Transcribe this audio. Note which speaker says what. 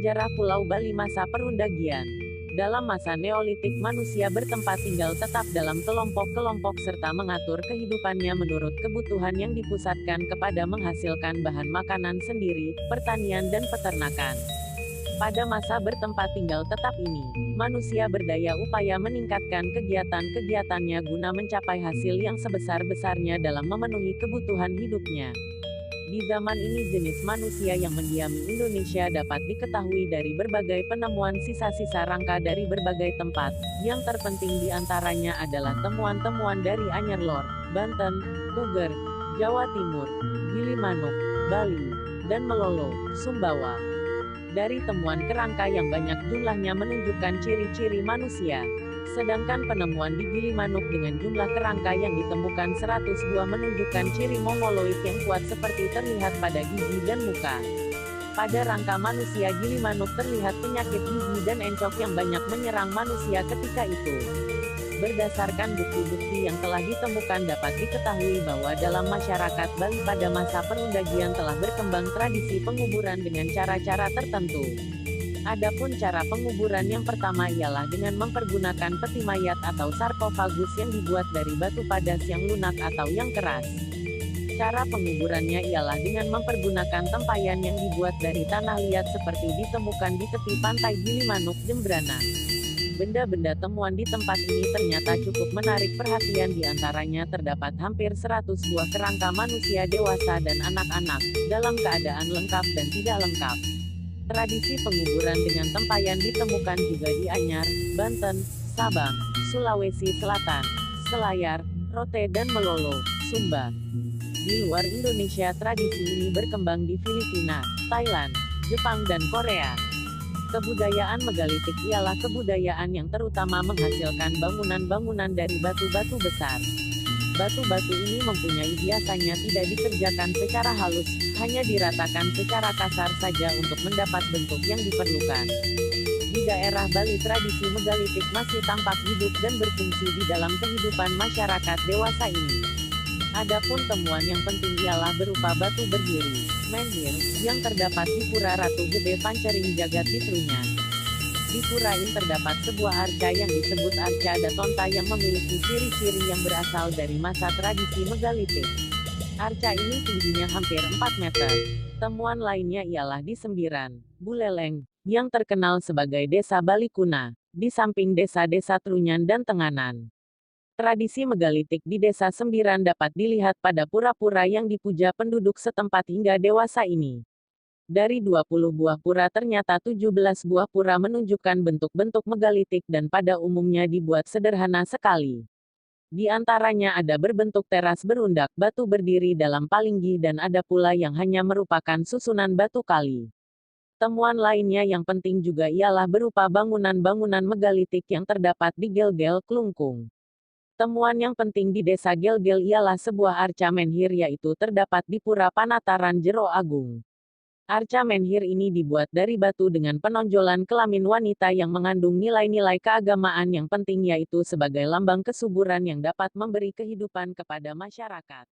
Speaker 1: Sejarah Pulau Bali masa perundagian. Dalam masa Neolitik manusia bertempat tinggal tetap dalam kelompok-kelompok serta mengatur kehidupannya menurut kebutuhan yang dipusatkan kepada menghasilkan bahan makanan sendiri, pertanian dan peternakan. Pada masa bertempat tinggal tetap ini, manusia berdaya upaya meningkatkan kegiatan-kegiatannya guna mencapai hasil yang sebesar-besarnya dalam memenuhi kebutuhan hidupnya. Di zaman ini jenis manusia yang mendiami Indonesia dapat diketahui dari berbagai penemuan sisa-sisa rangka dari berbagai tempat. Yang terpenting di antaranya adalah temuan-temuan dari Anyar Lor, Banten, Puger, Jawa Timur, Gilimanuk, Bali, dan Melolo, Sumbawa. Dari temuan kerangka yang banyak jumlahnya menunjukkan ciri-ciri manusia. Sedangkan penemuan di Gilimanuk dengan jumlah kerangka yang ditemukan 100 buah menunjukkan ciri mongoloid yang kuat seperti terlihat pada gigi dan muka. Pada rangka manusia Gilimanuk terlihat penyakit gigi dan encok yang banyak menyerang manusia ketika itu. Berdasarkan bukti-bukti yang telah ditemukan dapat diketahui bahwa dalam masyarakat Bali pada masa perundagian telah berkembang tradisi penguburan dengan cara-cara tertentu. Adapun cara penguburan yang pertama ialah dengan mempergunakan peti mayat atau sarkofagus yang dibuat dari batu padas yang lunak atau yang keras. Cara penguburannya ialah dengan mempergunakan tempayan yang dibuat dari tanah liat seperti ditemukan di tepi pantai Gilimanuk, Jembrana. Benda-benda temuan di tempat ini ternyata cukup menarik perhatian, di antaranya terdapat hampir 100 buah kerangka manusia dewasa dan anak-anak, dalam keadaan lengkap dan tidak lengkap. Tradisi penguburan dengan tempayan ditemukan juga di Anyar, Banten, Sabang, Sulawesi Selatan, Selayar, Rote dan Melolo, Sumba. Di luar Indonesia tradisi ini berkembang di Filipina, Thailand, Jepang dan Korea. Kebudayaan megalitik ialah kebudayaan yang terutama menghasilkan bangunan-bangunan dari batu-batu besar. Batu-batu ini mempunyai biasanya tidak dikerjakan secara halus, hanya diratakan secara kasar saja untuk mendapat bentuk yang diperlukan. Di daerah Bali tradisi megalitik masih tampak hidup dan berfungsi di dalam kehidupan masyarakat dewasa ini. Adapun temuan yang penting ialah berupa batu berdiri, menhir, yang terdapat di Pura Ratu Gede Pancering Jagat di Trunyan. Di pura ini terdapat sebuah arca yang disebut Arca Datonta yang memiliki ciri-ciri yang berasal dari masa tradisi megalitik. Arca ini tingginya hampir 4 meter. Temuan lainnya ialah di Sembiran, Buleleng, yang terkenal sebagai Desa Bali Kuna, di samping desa-desa Trunyan dan Tenganan. Tradisi megalitik di Desa Sembiran dapat dilihat pada pura-pura yang dipuja penduduk setempat hingga dewasa ini. Dari 20 buah pura ternyata 17 buah pura menunjukkan bentuk-bentuk megalitik dan pada umumnya dibuat sederhana sekali. Di antaranya ada berbentuk teras berundak, batu berdiri dalam palinggi dan ada pula yang hanya merupakan susunan batu kali. Temuan lainnya yang penting juga ialah berupa bangunan-bangunan megalitik yang terdapat di Gel-Gel, Klungkung. Temuan yang penting di desa Gel-Gel ialah sebuah arca menhir yaitu terdapat di Pura Panataran Jero Agung. Arca menhir ini dibuat dari batu dengan penonjolan kelamin wanita yang mengandung nilai-nilai keagamaan yang penting yaitu sebagai lambang kesuburan yang dapat memberi kehidupan kepada masyarakat.